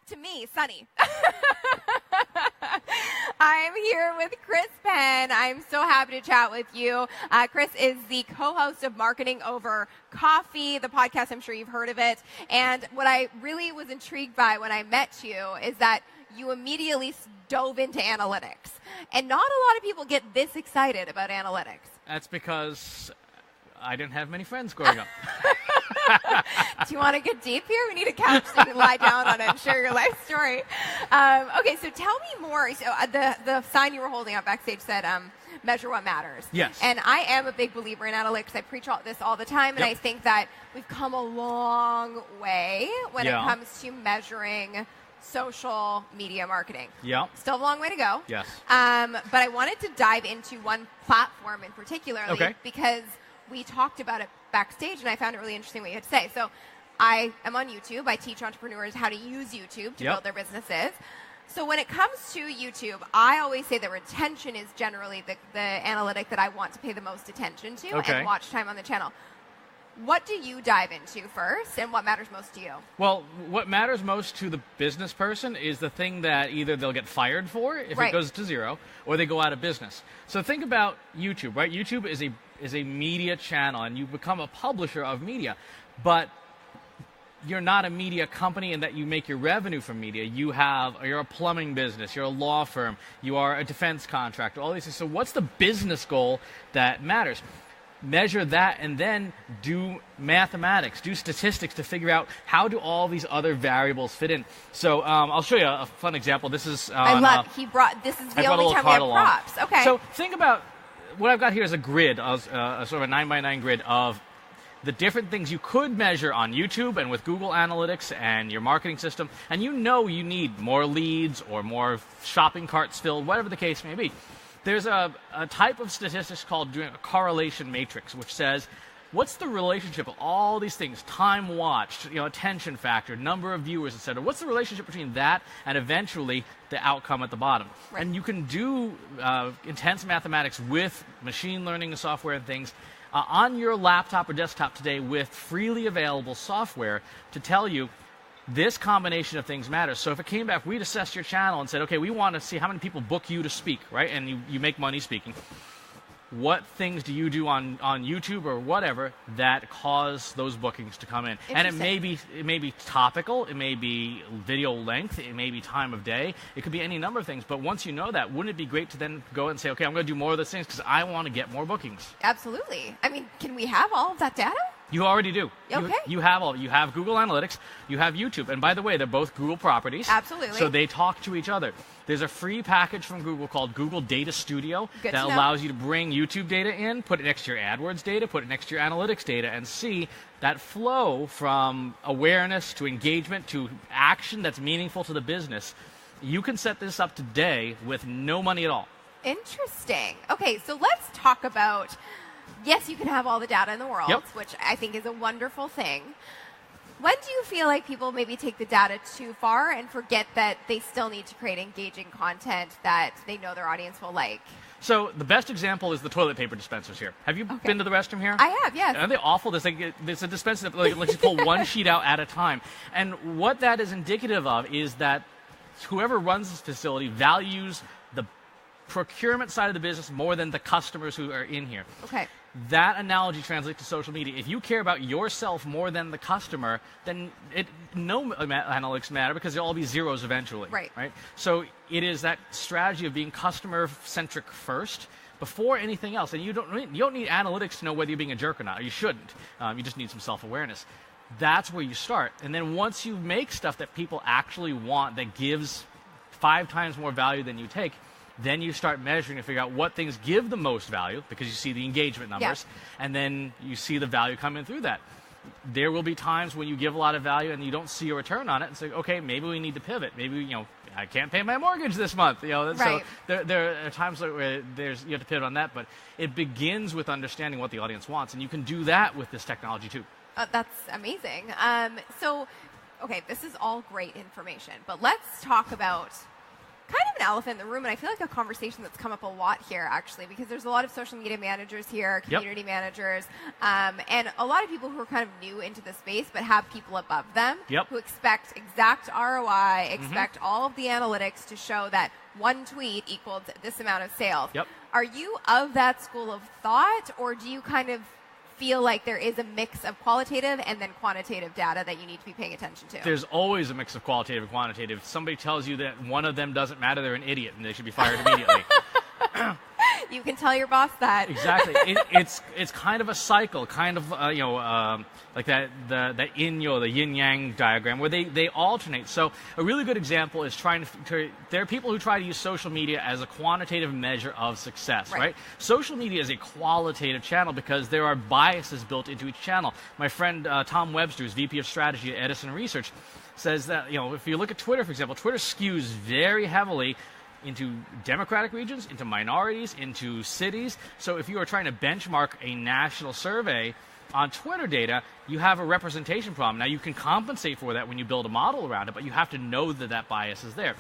to me, Sunny. I'm here with Chris Penn. I'm so happy to chat with you. Chris is the co-host of Marketing Over Coffee, the podcast. I'm sure you've heard of it. And what I really was intrigued by when I met you is that you immediately dove into analytics. And not a lot of people get this excited about analytics. That's because I didn't have many friends growing up. Do you want to get deep here? We need a couch so you can lie down on it and share your life story. Okay, so tell me more. So the sign you were holding up backstage said, measure what matters. Yes. And I am a big believer in analytics. I preach this all the time, and I think that we've come a long way when it comes to measuring social media marketing. Yeah. Still a long way to go. Yes. But I wanted to dive into one platform in particular because we talked about it backstage, and I found it really interesting what you had to say. So I am on YouTube. I teach entrepreneurs how to use YouTube to build their businesses. So when it comes to YouTube, I always say that retention is generally the analytic that I want to pay the most attention to and watch time on the channel. What do you dive into first, and what matters most to you? Well, what matters most to the business person is the thing that either they'll get fired for if it goes to zero, or they go out of business. So think about YouTube, right? YouTube is a media channel, and you become a publisher of media, but you're not a media company in that you make your revenue from media. You're a plumbing business, you're a law firm, you are a defense contractor, all these things. So what's the business goal that matters? Measure that, and then do mathematics, do statistics to figure out how do all these other variables fit in. So I'll show you a fun example. This is this is the only time we have props. Okay. So think about what I've got here is a grid, a sort of a 9x9 grid of the different things you could measure on YouTube and with Google Analytics and your marketing system, and you need more leads or more shopping carts filled, whatever the case may be. There's a type of statistics called doing a correlation matrix, which says, what's the relationship of all these things, time watched, attention factor, number of viewers, etc. What's the relationship between that and eventually the outcome at the bottom? Right. And you can do intense mathematics with machine learning software and things on your laptop or desktop today with freely available software to tell you this combination of things matters. So if it came back, we'd assess your channel and said, okay, we want to see how many people book you to speak, right? And you make money speaking. What things do you do on YouTube or whatever that cause those bookings to come in? And it may be topical, it may be video length, it may be time of day, it could be any number of things. But once you know that, wouldn't it be great to then go and say, okay, I'm going to do more of those things because I want to get more bookings? Absolutely. I mean, can we have all of that data? You already do. Okay. You have all. You have Google Analytics. You have YouTube. And by the way, they're both Google properties. Absolutely. So they talk to each other. There's a free package from Google called Google Data Studio that allows you to bring YouTube data in, put it next to your AdWords data, put it next to your analytics data, and see that flow from awareness to engagement to action that's meaningful to the business. You can set this up today with no money at all. Interesting. Okay, so let's talk about... Yes, you can have all the data in the world, which I think is a wonderful thing. When do you feel like people maybe take the data too far and forget that they still need to create engaging content that they know their audience will like? So the best example is the toilet paper dispensers here. Have you been to the restroom here? I have, yes. Aren't they awful? There's a dispenser that lets you pull one sheet out at a time. And what that is indicative of is that whoever runs this facility values the procurement side of the business more than the customers who are in here. Okay. That analogy translates to social media. If you care about yourself more than the customer, then no analytics matter because they'll all be zeros eventually. Right. So it is that strategy of being customer-centric first before anything else. And you don't need analytics to know whether you're being a jerk or not, or you shouldn't. You just need some self-awareness. That's where you start. And then once you make stuff that people actually want that gives 5 times more value than you take, then you start measuring to figure out what things give the most value because you see the engagement numbers, and then you see the value coming through that. There will be times when you give a lot of value and you don't see a return on it and say, okay, maybe we need to pivot. Maybe, I can't pay my mortgage this month. So there are times where you have to pivot on that, but it begins with understanding what the audience wants, and you can do that with this technology too. That's amazing. So, okay, this is all great information, but let's talk about kind of elephant in the room, and I feel like a conversation that's come up a lot here, actually, because there's a lot of social media managers here, community managers, and a lot of people who are kind of new into the space, but have people above them who expect exact ROI, expect all of the analytics to show that one tweet equals this amount of sales. Are you of that school of thought, or do you kind of feel like there is a mix of qualitative and then quantitative data that you need to be paying attention to? There's always a mix of qualitative and quantitative. If somebody tells you that one of them doesn't matter, they're an idiot and they should be fired immediately. You can tell your boss that. Exactly. It's kind of a cycle, kind of like the yin yang diagram where they alternate. So a really good example is there are people who try to use social media as a quantitative measure of success, right? Social media is a qualitative channel because there are biases built into each channel. My friend Tom Webster, who's VP of Strategy at Edison Research, says that if you look at Twitter, for example, Twitter skews very heavily into Democratic regions, into minorities, into cities. So if you are trying to benchmark a national survey on Twitter data, you have a representation problem. Now, you can compensate for that when you build a model around it, but you have to know that that bias is there.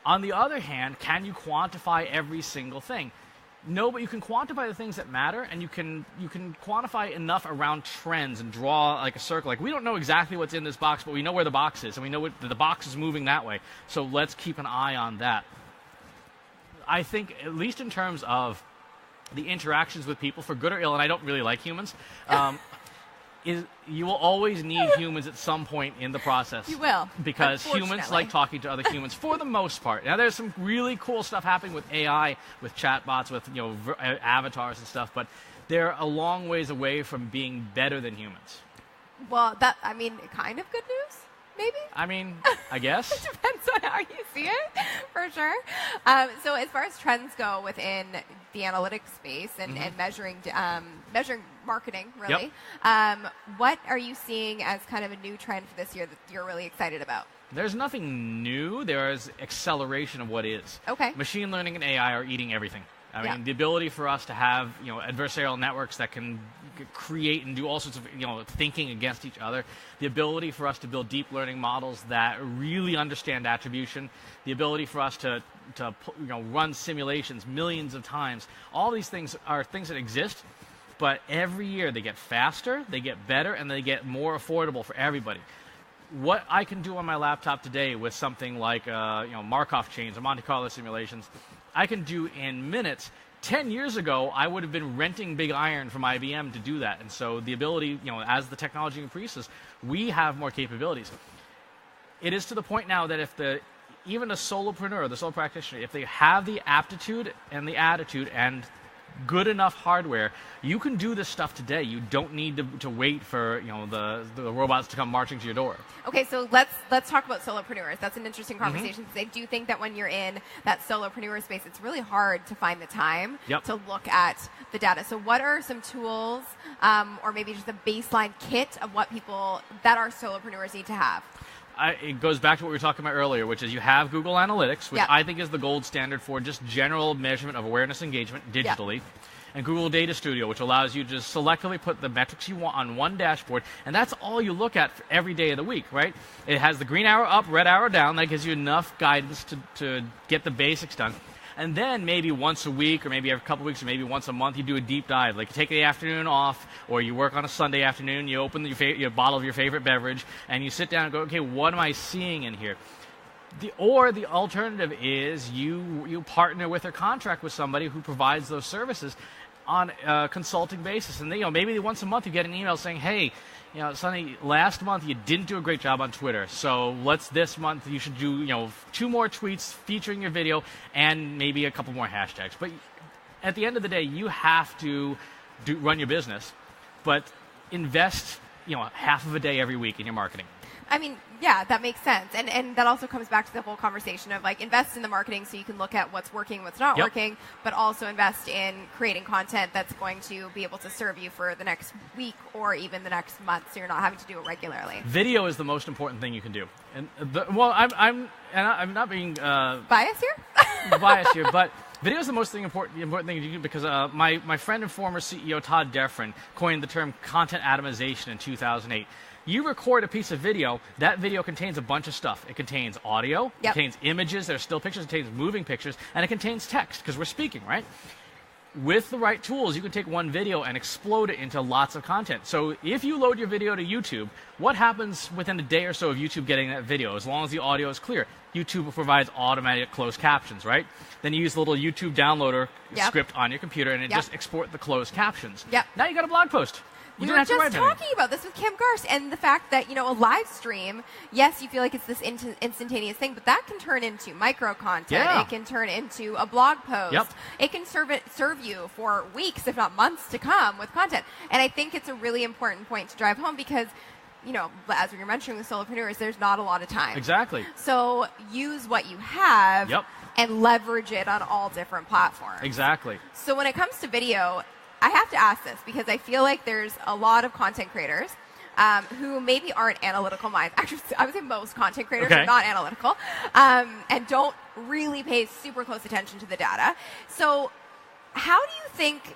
On the other hand, can you quantify every single thing? No, but you can quantify the things that matter, and you can quantify enough around trends and draw like a circle. Like, we don't know exactly what's in this box, but we know where the box is, and we know the box is moving that way. So let's keep an eye on that. I think, at least in terms of the interactions with people, for good or ill, and I don't really like humans, you will always need humans at some point in the process. You will. Because humans like talking to other humans for the most part. Now, there's some really cool stuff happening with AI, with chatbots, with avatars and stuff, but they're a long ways away from being better than humans. Well, kind of good news? Maybe? I guess. It depends on how you see it, for sure. So as far as trends go within the analytics space and measuring marketing, really, what are you seeing as kind of a new trend for this year that you're really excited about? There's nothing new. There is acceleration of what is. Okay. Machine learning and AI are eating everything. The ability for us to have adversarial networks that can create and do all sorts of thinking against each other, the ability for us to build deep learning models that really understand attribution, the ability for us to run simulations millions of times. All these things are things that exist, but every year they get faster, they get better, and they get more affordable for everybody. What I can do on my laptop today with something like Markov chains or Monte Carlo simulations, I can do in minutes. 10 years ago, I would have been renting big iron from IBM to do that. And so the ability, as the technology increases, we have more capabilities. It is to the point now that even a solopreneur, the sole practitioner, if they have the aptitude and the attitude and good enough hardware, you can do this stuff today. You don't need to wait for the robots to come marching to your door. Okay, so let's talk about solopreneurs. That's an interesting conversation because I do think that when you're in that solopreneur space, it's really hard to find the time to look at the data. So what are some tools or maybe just a baseline kit of what people that are solopreneurs need to have? It goes back to what we were talking about earlier, which is you have Google Analytics, which I think is the gold standard for just general measurement of awareness engagement digitally, and Google Data Studio, which allows you to just selectively put the metrics you want on one dashboard, and that's all you look at for every day of the week, right? It has the green arrow up, red arrow down. That gives you enough guidance to get the basics done. And then maybe once a week or maybe every couple of weeks or maybe once a month, you do a deep dive. Like you take the afternoon off or you work on a Sunday afternoon, you open your bottle of your favorite beverage, and you sit down and go, okay, what am I seeing in here? The alternative is you partner with or contract with somebody who provides those services on a consulting basis. And maybe once a month you get an email saying, hey, Sonny, last month you didn't do a great job on Twitter, so this month you should do 2 more tweets featuring your video and maybe a couple more hashtags. But at the end of the day, you have to run your business, but invest half of a day every week in your marketing. That makes sense. And that also comes back to the whole conversation of invest in the marketing so you can look at what's working, what's not working, but also invest in creating content that's going to be able to serve you for the next week or even the next month so you're not having to do it regularly. Video is the most important thing you can do. And I'm not being biased here, but video is the most important thing you do because my friend and former CEO Todd Deffrin coined the term content atomization in 2008. You record a piece of video, that video contains a bunch of stuff. It contains audio, it contains images, there's still pictures, it contains moving pictures, and it contains text, because we're speaking, right? With the right tools, you can take one video and explode it into lots of content. So if you load your video to YouTube, what happens within a day or so of YouTube getting that video, as long as the audio is clear? YouTube provides automatic closed captions, right? Then you use the little YouTube downloader script on your computer, and it just exports the closed captions. Now you got a blog post. We were just talking about this with Kim Garst, and the fact that, a live stream, yes, you feel like it's this instantaneous thing, but that can turn into micro content. It can turn into a blog post. It can serve you for weeks, if not months to come with content. And I think it's a really important point to drive home because, as we were mentioning with solopreneurs, there's not a lot of time. Exactly. So use what you have and leverage it on all different platforms. Exactly. So when it comes to video, I have to ask this because I feel like there's a lot of content creators who maybe aren't analytical minds. Actually, I would say most content creators are not analytical and don't really pay super close attention to the data. So how do you think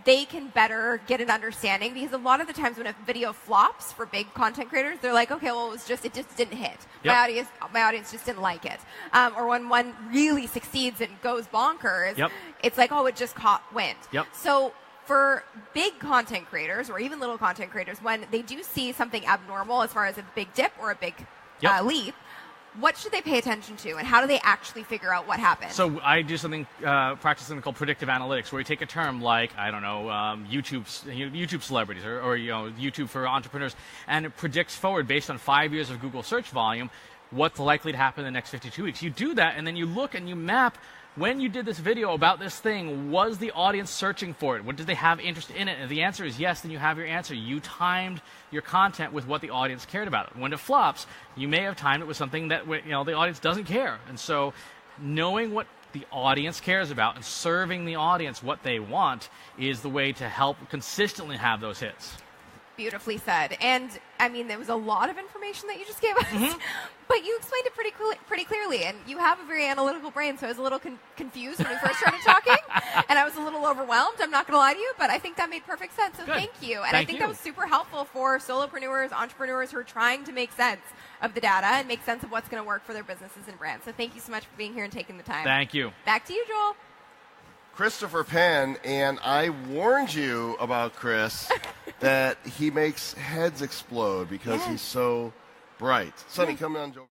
they can better get an understanding? Because a lot of the times when a video flops for big content creators, they're like, okay, well, it just didn't hit. My audience just didn't like it. Or when one really succeeds and goes bonkers, it's like, oh, it just caught wind. So for big content creators or even little content creators, when they do see something abnormal as far as a big dip or a big leap, what should they pay attention to, and how do they actually figure out what happened? So I do practice something called predictive analytics, where you take a term like, I don't know, YouTube celebrities or YouTube for entrepreneurs, and it predicts forward based on 5 years of Google search volume what's likely to happen in the next 52 weeks. You do that, and then you look and you map. When you did this video about this thing, was the audience searching for it? What did they have interest in it? And if the answer is yes, then you have your answer. You timed your content with what the audience cared about. When it flops, you may have timed it with something that the audience doesn't care. And so knowing what the audience cares about and serving the audience what they want is the way to help consistently have those hits. Beautifully said. And, I mean, there was a lot of information that you just gave us, but you explained it pretty clearly. And you have a very analytical brain, so I was a little confused when we first started talking, and I was a little overwhelmed, I'm not going to lie to you, but I think that made perfect sense, so thank you. And I think that was super helpful for solopreneurs, entrepreneurs who are trying to make sense of the data and make sense of what's going to work for their businesses and brands. So thank you so much for being here and taking the time. Thank you. Back to you, Joel. Christopher Penn, and I warned you about Chris that he makes heads explode because he's so bright. Sonny, come on, Joe.